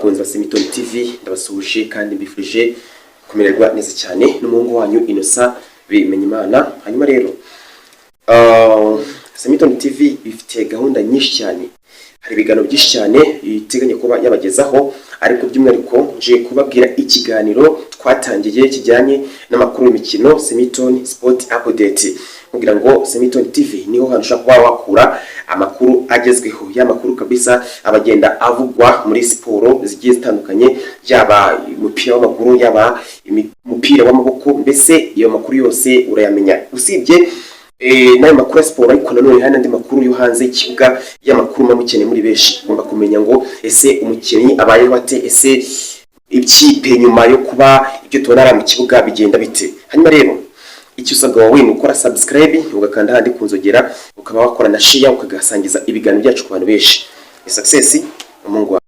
bakunzi ba Semiton TV ndabasuhuje kandi mbifurije kumererwa neza cyane n'umuhungu wanyu Innocent Bimenyimana. Hanyuma rero Semiton TV ifite gahunda nyinshi cyane, hari ibiganiro byinshi cyane iteganya kuba yabagezaho, ariko by'umwihariko nje kubabwira ikiganiro twatangiye kijyanye n'amakuru y'imikino Semiton Sport Update, kugira ngo Semiton TV niho hantu ushaka kuba wakura amakuru agezweho, ya makuru kabisa abagenda avugwa muri siporo zigiye zitandukanye, yaba umupira w'amaguru, yaba umupira w'amaboko, mbese iyo makuru yose urayamenya. Usibye nayo makuru ya siporo, ariko nanone hari n'andi makuru yo hanze y'ikibuga, y'amakuru mamukeneye muri benshi. Ugomba kumenya ngo ese umukinnyi abayeho ate, ese ikipe nyuma yo kuba ibyo tubona ari mu kibuga bigenda bite. Hanyuma rero icyo usabwa wowe ni ukora subscribe, ugakanda handi kunzogera, ukaba wakora na share, ukagasangiza ibiganiro byacu ku bantu benshi. Success umungu.